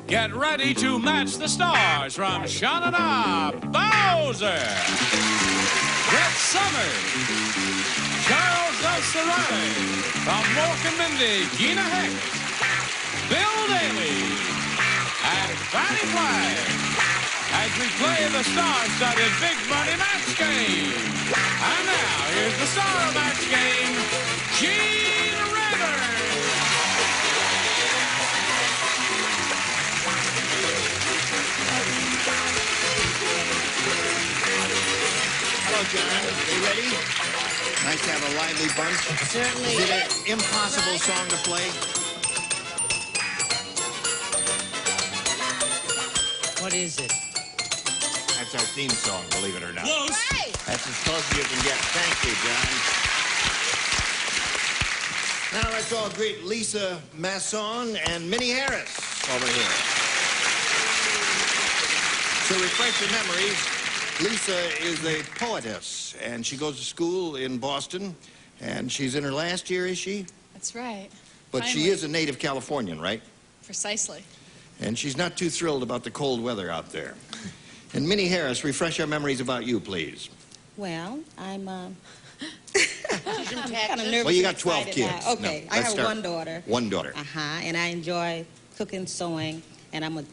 Get ready to match the stars from Sha-na-na, Bowzer. Brett Summers, Charles S. Reilly, from Mork and Mindy, Gina Hecht, Bill Daly, and Fannie Flagg, as we play the star-studded Big Money Match Game. And now, here's the star of Match Game, Gina Rivers. Hello, John. You ready? Nice to have a lively bunch. Certainly. Is it an impossible song to play? What is it? That's our theme song, believe it or not. Close. Hey! That's as close as you can get. Thank you, John. Now let's all greet Lisa Masson and Minnie Harris over here. To refresh your memories, Lisa is a poetess, and she goes to school in Boston, and she's in her last year, is she? That's right. But she Finally. is a native Californian, right? Precisely. And she's not too thrilled about the cold weather out there. And Minnie Harris, refresh our memories about you, please. Well, I'm She's from kind of Texas. nervous. Well, you and got 12 excited kids. now. Okay, No, I let's have start. one daughter. One daughter. And I enjoy cooking, sewing, and I'm a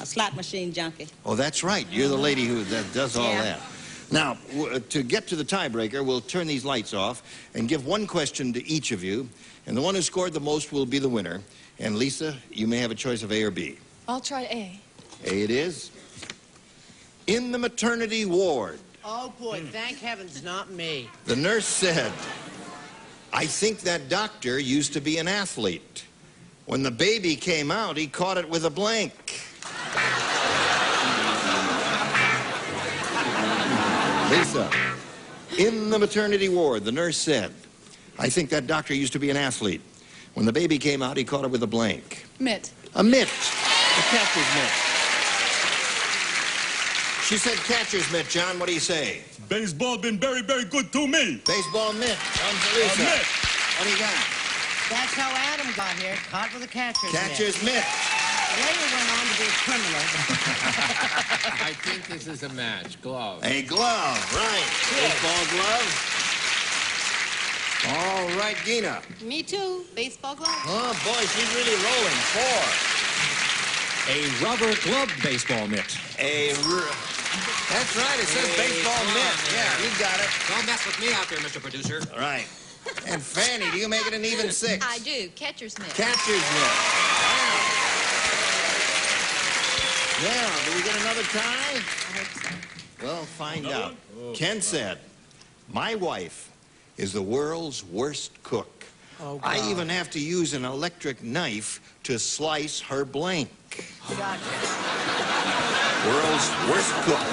slot machine junkie. Oh, that's right. You're the lady who does all Yeah. that. Now, to get to the tiebreaker, we'll turn these lights off and give one question to each of you, and the one who scored the most will be the winner. And Lisa, you may have a choice of A or B. I'll try A. A it is. In the maternity ward, Oh, boy, thank heavens, not me. the nurse said, "I think that doctor used to be an athlete. When the baby came out, he caught it with a blank." Lisa, in the maternity ward, the nurse said, "I think that doctor used to be an athlete. When the baby came out, he caught it with a blank." Mitt. A mitt. A catcher's mitt. She said catcher's mitt, John. What do you say? Baseball been very, very good to me. Baseball mitt. One for Lisa. mitt. What do you got? That's how Adam got here, caught with a catcher's mitt. Catcher's mitt. Later went on to be a criminal. I think this is a match. Glove. A glove, right. Baseball glove. All right, Gina. Me too. Baseball glove. Oh, boy, she's really rolling. 4. A rubber glove baseball mitt. That's right, it says baseball mitt. Yeah, you got it. Don't mess with me out there, Mr. Producer. All right. And Fannie, do you make it an even 6? I do. Catcher's mitt. Catcher's mitt. Wow. Well, do we get another tie? I hope so. Well, find out. Ken said, "My wife is the world's worst cook. Oh, I God. even have to use an electric knife to slice her blank." Gotcha. World's worst cook.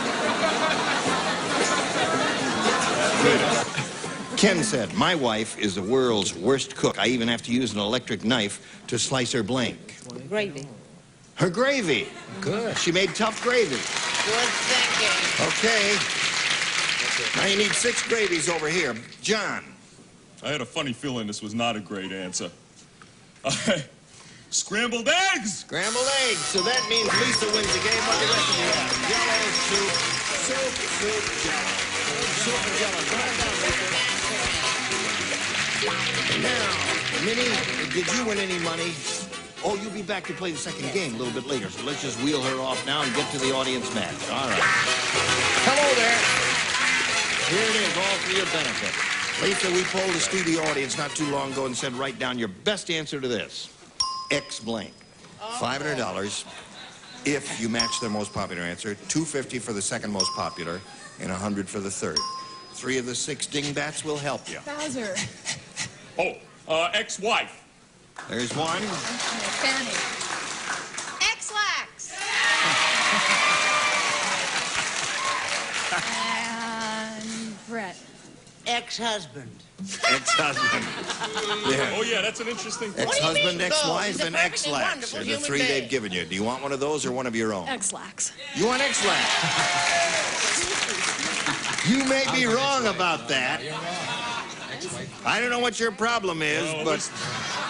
Ken said, "My wife is the world's worst cook. I even have to use an electric knife to slice her blank." Gravy. Her gravy. Good. She made tough gravy. Good thinking. Okay. Now you need 6 gravies over here. John. I had a funny feeling this was not a great answer. Scrambled eggs! Scrambled eggs. So that means Lisa wins the game. What do the rest of you have? Yellow soup. Soup, jello. Soup and jello. Come on down, Lisa. Now, Minnie, did you win any money? Oh, you'll be back to play the second game a little bit later. So let's just wheel her off now and get to the audience match. All right. Hello there. Here it is, all for your benefit. Lisa, we polled the studio audience not too long ago and said, write down your best answer to this. X blank. $500 if you match their most popular answer, $250 for the second most popular, and $100 for the third. 3 of the 6 dingbats will help you. Bowzer. Ex-wife. There's one. Fannie. X-Lax. And Brett. Ex-husband. Ex-husband. Yeah. Oh, yeah, that's an interesting thing. Ex-husband, mean, ex-wife, though? and He's a perfectly ex-lax wonderful are the human 3 being. they've given you. Do you want one of those or one of your own? X-Lax. You want ex-lax? You may be wrong about that. I don't know what your problem is, but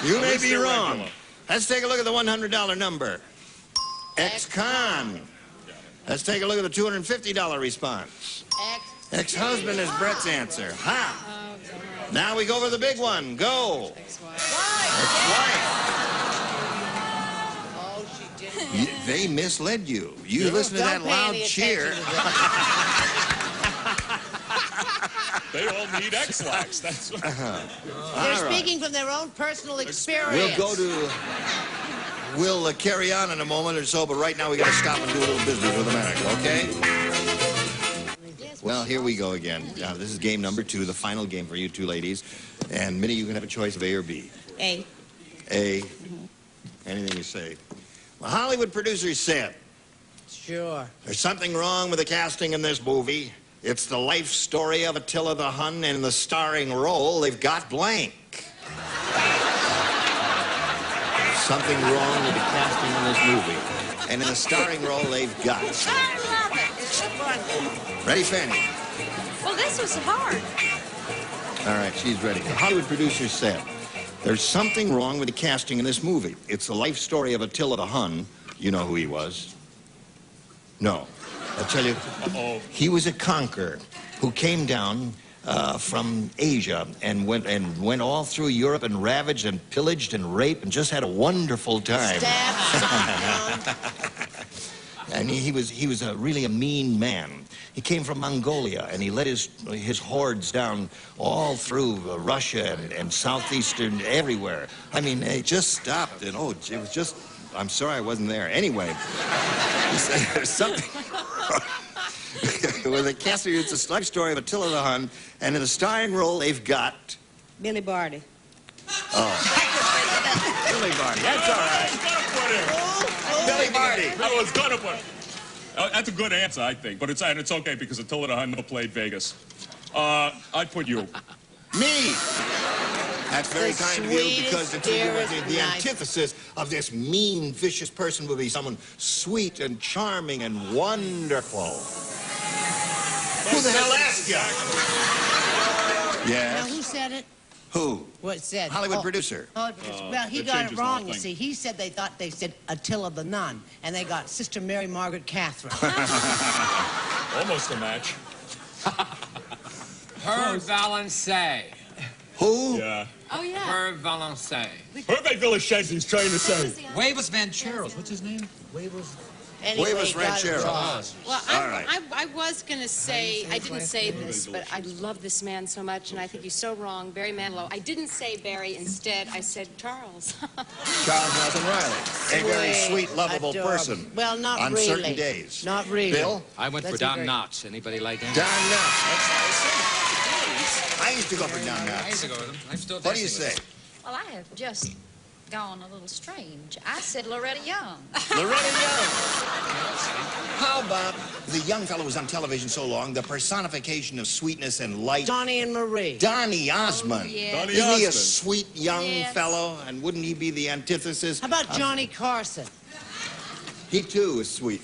you may be wrong. Let's take a look at the $100 number. Ex-con. Let's take a look at the $250 response. Ex-husband is Brett's answer. Ha! Now we go for the big one. Go. Ex-wife. Oh, she didn't. They misled you. You listen to that loud cheer. They all need X-Lax. That's what... They're speaking from their own personal experience. We'll carry on in a moment or so, but right now we got to stop and do a little business with America, okay? Well, here we go again. This is game number 2, the final game for you two ladies. And Minnie, you can have a choice of A or B. A. A. Anything you say. Well, Hollywood producers said, Sure. there's something wrong with the casting in this movie. It's the life story of Attila the Hun, and in the starring role, they've got blank. Something wrong with the casting in this movie. And in the starring role, they've got. I love it. It's so fun. Ready, Fannie? Well, this was hard. All right, she's ready. The Hollywood producers said, there's something wrong with the casting in this movie. It's the life story of Attila the Hun. You know who he was? No. I'll tell you, he was a conqueror who came down from Asia and went all through Europe and ravaged and pillaged and raped and just had a wonderful time. And he was really a mean man. He came from Mongolia and he led his hordes down all through Russia and southeastern everywhere. I mean, it just stopped and it was just. I'm sorry I wasn't there. Anyway, he said there's something. With the casting, it's a life story of Attila the Hun, and in the starring role, they've got Billy Barty. Oh, Billy Barty. That's all right. Billy Barty. I was gonna put. That's a good answer, I think, but it's okay because Attila the Hun never played Vegas. I'd put you. Me. That's very The kind of you because sweetest, the dearest, antithesis of this mean, vicious person would be someone sweet and charming and wonderful. Who the hell asked you? Now, Yes. who said it? Who? What said? Hollywood producer. Hollywood producer. Well, he that got it changes the whole wrong, you thing. see. He said they said Attila the Nun, and they got Sister Mary Margaret Catherine. Almost a match. Her Valençay. Who? Yeah. Oh, yeah. Her Valençay. Hervé Villachez, he's trying to say. Huevos Rancheros. What's his name? Anyway, Huevos he got it Rancheros. wrong. Well, All right. I was going to say, I didn't say this, but I love this man so much, and I think he's so wrong. Barry Manilow. I didn't say Barry. Instead, I said Charles. Charles Nelson Riley. A very sweet, lovable adorable. person. Well, not on really. certain days. Not really. Bill? I went for Let's be Don very- Knotts. Anybody like him? Don Knotts. I used to go for Don I used Knotts. to go with him. I'm still What do you dancing with say? him. Well, I have just gone a little strange. I said Loretta Young. Loretta Young. How about the young fellow who's on television so long, the personification of sweetness and light? Donnie and Marie. Donny Osmond. yeah. Donny Isn't he a Osmond. sweet young Yes. fellow? And wouldn't he be the antithesis? How about Johnny Carson? He too is sweet.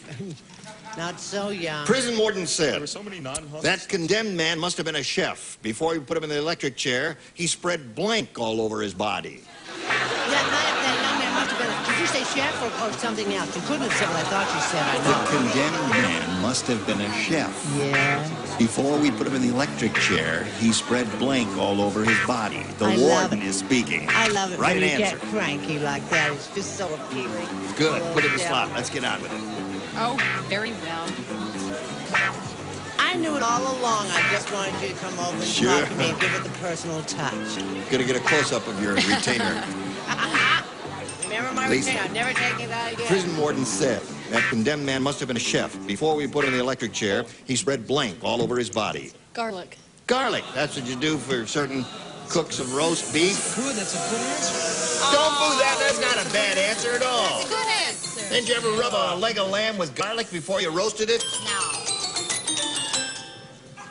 Not so young. Prison warden There said were so many non-husks. that condemned man must have been a chef. Before he put him in the electric chair, he spread blank all over his body. That young man must have been. Did you say chef or something else? You couldn't have said what I thought you said. I The know. condemned man must have been a chef. Yeah. Before we put him in the electric chair, he spread blank all over his body. The I love warden it. is speaking. I love it Write when an you answer. get cranky like that. It's just so appealing. Good. Put it in the Yeah. slot. Let's get on with it. Oh, very well. I knew it all along. I just wanted you to come over and Sure. talk to me and give it the personal touch. Gonna get a close-up of your retainer. Remember my Lisa. routine. I'll never take it out again. Prison warden said that condemned man must have been a chef. Before we put him in the electric chair, he spread blank all over his body. Garlic. Garlic. That's what you do for certain cooks of roast beef. Good, that's a good answer. Don't boo that. That's not a bad answer at all. Good answer. Didn't you ever rub a leg of lamb with garlic before you roasted it? No.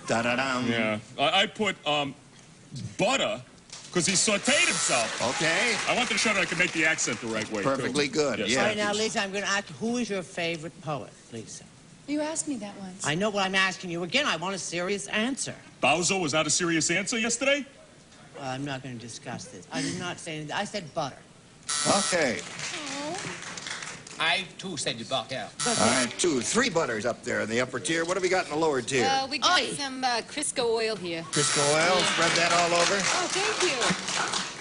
Da-da-dum. Yeah. I put butter because he sauteed himself. Okay. I wanted to show that I could make the accent the right way. Perfectly too. good. Yes. Yeah. All right, now, Lisa, I'm going to ask, who is your favorite poet, Lisa? You asked me that once. I know what I'm asking you. Again, I want a serious answer. Bowzer, was that a serious answer yesterday? Well, I'm not going to discuss this. I did not say anything. I said butter. Okay. I, too, said you buck out. All right, 2, 3 butters up there in the upper tier. What have we got in the lower tier? We got some Crisco oil here. Crisco oil, spread that all over. Oh, thank you.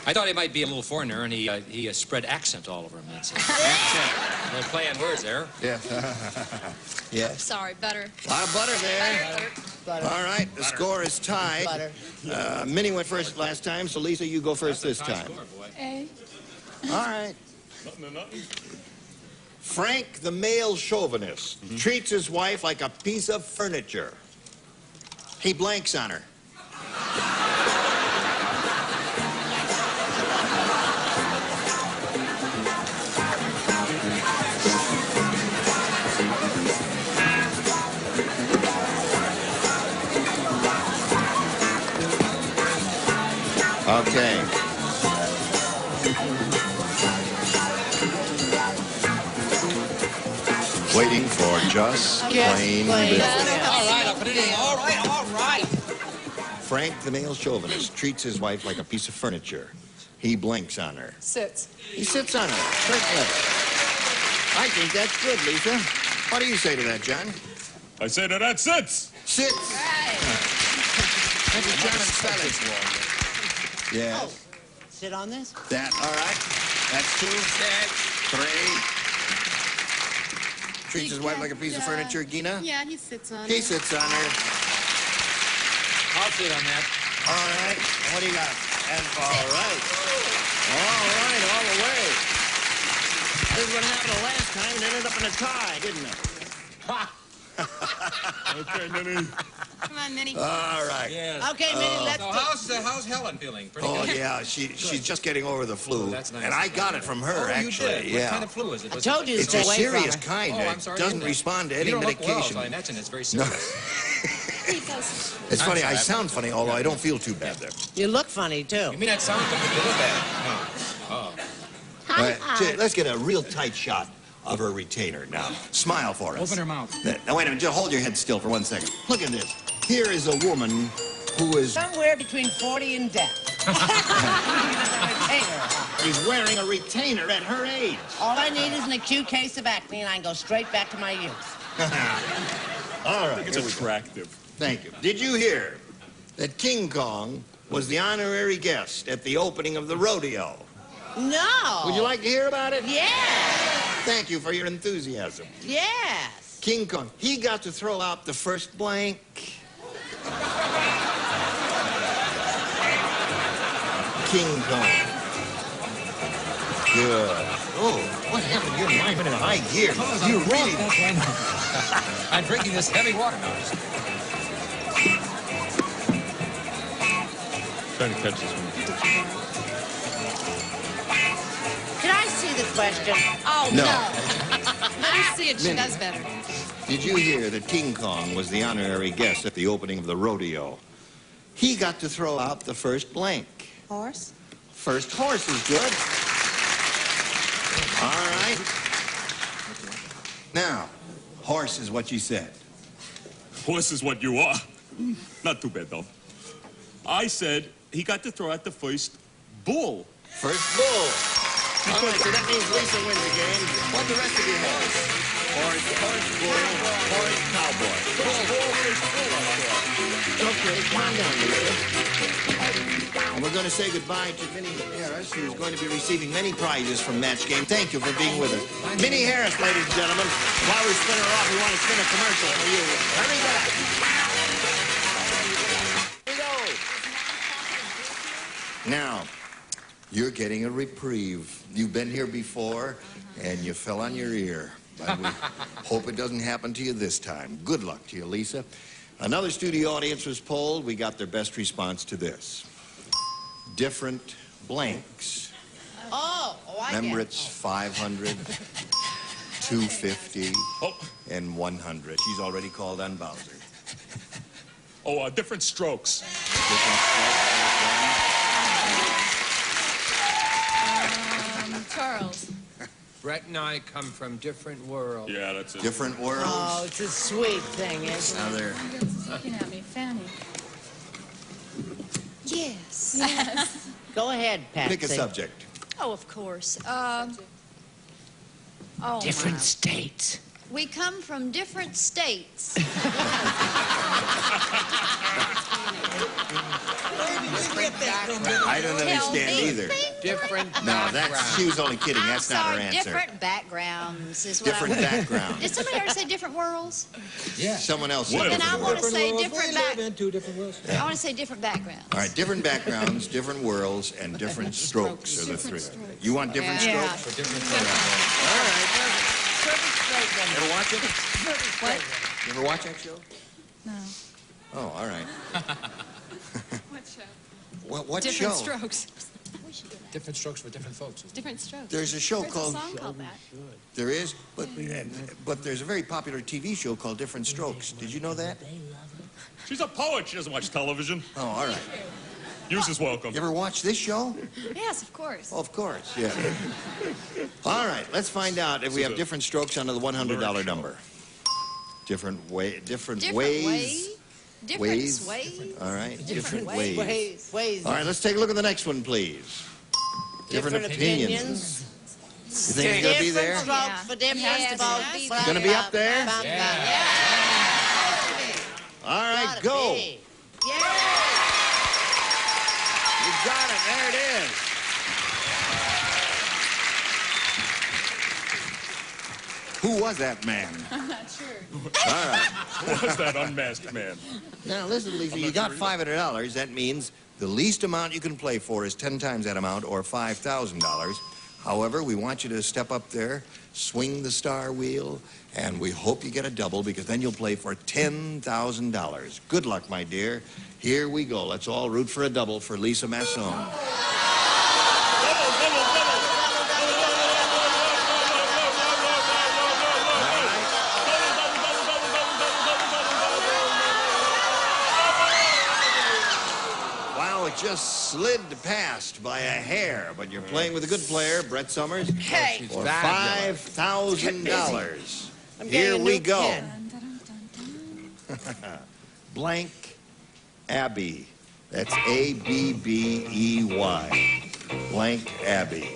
I thought he might be a little foreigner, and he spread accent all over him. That's it. Accent. A little play on words there. Yeah. Yes. Sorry, butter. A lot of butter there. Butter. All right, the score is tied. Butter. Minnie went first last time, so Lisa, you go first this time. Score, boy. A. All right. Nothing to nothing. Frank, the male chauvinist, treats his wife like a piece of furniture. He blanks on her. Okay. Waiting for just plain business. All right, I'll put it in. All right. Frank, the male chauvinist, treats his wife like a piece of furniture. He blinks on her. Sits. He sits on her, certainly. I think that's good, Lisa. What do you say to that, John? I say that sits. Sits. Right. That's a German spelling. Yes. Oh. Sit on this? That, all right. That's 2. 3. Treats his wife like a piece of furniture, Gina? Yeah, he sits on He it. sits on her. I'll sit on that. All right. What do you got? And all right. All right, all the way. This is what happened the last time. It ended up in a tie, didn't it? Okay, Minnie. Come on, Minnie. All right. Yes. Okay, Minnie, let's So how's Helen feeling? Pretty Oh, good? yeah, she's just getting over the flu. Oh, that's nice. And I got it from her, Oh, actually. you did? Yeah. What kind of flu is it? I told you to It's stay a away from serious her. kind. Oh, I'm It sorry to doesn't hear that. respond to any You don't look well, medication. so I imagine it's very No. serious. It's funny, I sorry. sound funny, although I don't feel too bad there. You look funny, too. You mean that sounds good? You look bad. Oh. All right, let's get a real tight shot of her retainer now. Smile for us. Open her mouth. Now, wait a minute. Just hold your head still for 1 second. Look at this. Here is a woman who is... Somewhere between 40 and death. She's wearing a retainer at her age. All I need is an acute case of acne, and I can go straight back to my youth. All right, It's here we go. attractive. Thank you. Did you hear that King Kong was the honorary guest at the opening of the rodeo? No. Would you like to hear about it? Yes. Thank you for your enthusiasm. Yes. King Kong, he got to throw out the first blank. King Kong. Good. Oh, what happened? Your mind went in high gear. You really... I'm drinking this heavy water now. Trying to catch this one. Can I see the question? Oh, No. Let her see it. She Minnie. does better. Did you hear that King Kong was the honorary guest at the opening of the rodeo? He got to throw out the first blank. Horse? First horse is good. All right. Now, horse is what you said. Horse is what you are. Not too bad, though. I said he got to throw out the first bull. First bull. All right, so that means Lisa wins the game. What the rest of you have? Horse, bull, horse, cowboy. Okay, calm down, Lisa. And we're going to say goodbye to Minnie Harris, who's going to be receiving many prizes from Match Game. Thank you for being with us. Minnie Harris, ladies and gentlemen. While we spin her off, we want to spin a commercial for you. Hurry back. Here we go. Now, you're getting a reprieve. You've been here before, and you fell on your ear. But we hope it doesn't happen to you this time. Good luck to you, Lisa. Another studio audience was polled. We got their best response to this. Different blanks. Oh, I Remember, get it. it's 500, 250, and 100. She's already called on Bowzer. Oh, different strokes. Different Charles. Brett and I come from different worlds. Yeah, that's it. Different worlds. Oh, it's a sweet thing, isn't it? Now they're... Looking at me, Fannie. Yes. Go ahead, Patsy. Pick a subject. Oh, of course. Oh, Different my. states. We come from different states. I don't understand either. Different No, she was only kidding. I'm That's not her sorry, answer. different backgrounds is what Different I background. Did somebody ever say different worlds? Yeah. Someone else What? said Then I different want world. to say different back. in two different worlds. I want to say different backgrounds. All right, different backgrounds, different worlds, and different strokes are the three. You want different Yeah. strokes? For different All right. Ever watch it? What? You ever watch that show? No. Oh, all right. What show? What Different show? strokes. Different strokes for different folks. Different strokes. There's a show There's called... a song called that. There is? But there's a very popular TV show called Different Strokes. Did you know that? She's a poet. She doesn't watch television. Oh, all right. Use is welcome. You ever watch this show? Yes, of course. Oh, of course, yeah. All right, let's find out if we have different strokes under the $100 number. Different ways. Different Ways. ways. All right, different ways. ways. All right, let's take a look at the next one, please. Different opinions. You think it's going to be there? Different strokes for different Yes, strokes. it has to be Blah, Gonna be blah, up there? blah, blah, Yeah. All right, Gotta go. be. You got it. There it is. Who was that man? I'm not sure. All right. Who was that unmasked man? Now, listen, Lisa, you got $500. That means the least amount you can play for is 10 times that amount, or $5,000. However, we want you to step up there, swing the star wheel, and we hope you get a double, because then you'll play for $10,000. Good luck, my dear. Here we go. Let's all root for a double for Lisa Masson. It just slid past by a hair, but you're playing with a good player, Brett Summers, Hey. for $5,000. Here we go. Blank Abbey. That's A-B-B-E-Y. Blank Abbey.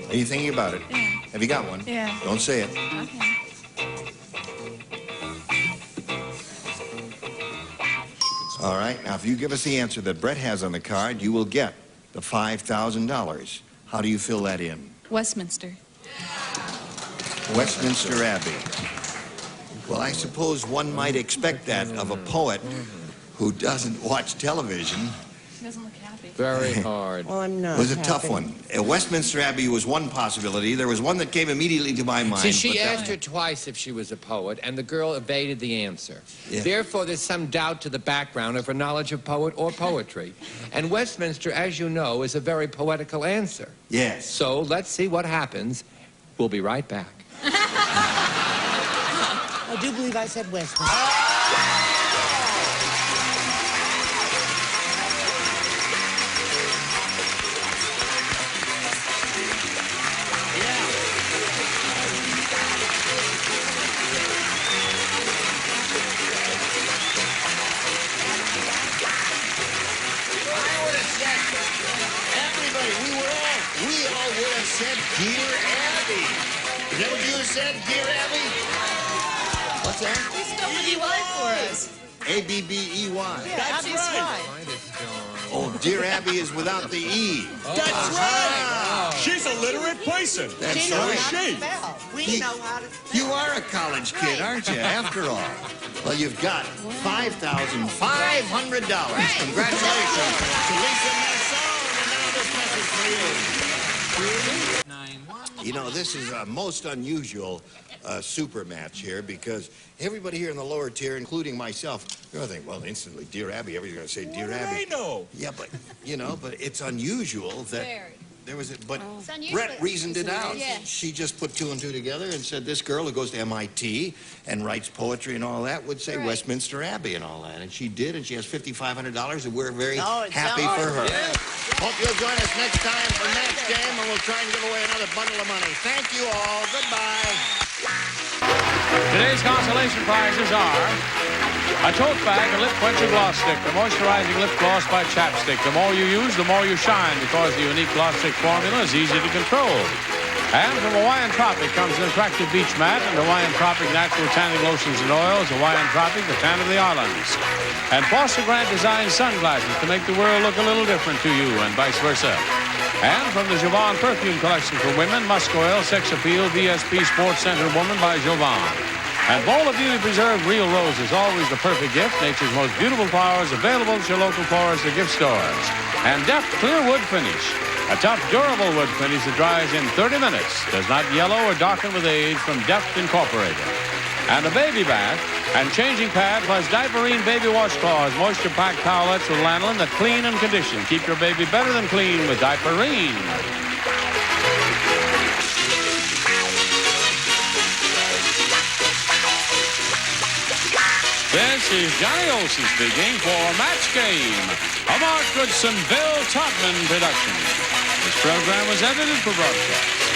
Are you thinking about it? Yeah. Have you got one? Yeah. Don't say it. Okay. All right. Now, if you give us the answer that Brett has on the card, you will get the $5,000. How do you fill that in? Westminster. Westminster Abbey. Well, I suppose one might expect that of a poet who doesn't watch television. She doesn't look happy. Very hard. Well, I'm not. It was a tough one. Westminster Abbey was one possibility. There was one that came immediately to my mind. See, she but that- asked her twice if she was a poet, and the girl evaded the answer. Yeah. Therefore, there's some doubt to the background of her knowledge of poet or poetry. And Westminster, as you know, is a very poetical answer. Yes. So let's see what happens. We'll be right back. I do believe I said Westminster. We all would have said Dear Abbey. Is that what you said, Dear Abbey? What's that? Spell the word for us. A-B-B-E-Y. That's right. Oh, Dear Abbey is without the E. That's right. She's a literate person. That's She knows right. how to She. spell. We He- know how to spell. You are a college kid, aren't you, after all? Well, you've got $5,500. Congratulations to Lisa Masson. And now this message for you. You know, this is a most unusual super match here, because everybody here in the lower tier, including myself, you're going to think, well, instantly, Dear Abbey, everybody's going to say Dear Abbey. I know. Yeah, but, you know, but it's unusual that Very. there was a, but It's unusual. Brett reasoned it out. Yes. She just put two and two together and said this girl who goes to MIT and writes poetry and all that would say Right. Westminster Abbey and all that. And she did, and she has $5,500, and we're very Oh, it's happy so for her. awesome. Hope you'll join us next time for Match Game, and we'll try and give away another bundle of money. Thank you all. Goodbye. Today's consolation prizes are a tote bag, a lip quencher gloss stick, the moisturizing lip gloss by Chapstick. The more you use, the more you shine, because the unique gloss stick formula is easy to control. And from Hawaiian Tropic comes an attractive beach mat and Hawaiian Tropic natural tanning lotions and oils. Hawaiian Tropic, the tan of the islands. And Foster Grant designed sunglasses to make the world look a little different to you and vice versa. And from the Jovan perfume collection for women, Musk Oil, Sex Appeal, VSP Sports Center Woman by Jovan. And Bowl of Beauty Preserved Real Roses, always the perfect gift. Nature's most beautiful flowers available at your local florist or gift stores. And Deft Clear Wood Finish, a tough, durable wood finish that dries in 30 minutes. Does not yellow or darken with age from Deft Incorporated. And a baby bath and changing pad plus Diaperine baby washcloths, moisture-packed towelettes with lanolin that clean and condition. Keep your baby better than clean with Diaperine. This is Johnny Olson speaking for Match Game, a Mark Goodson, Bill Todman production. This program was edited for broadcast.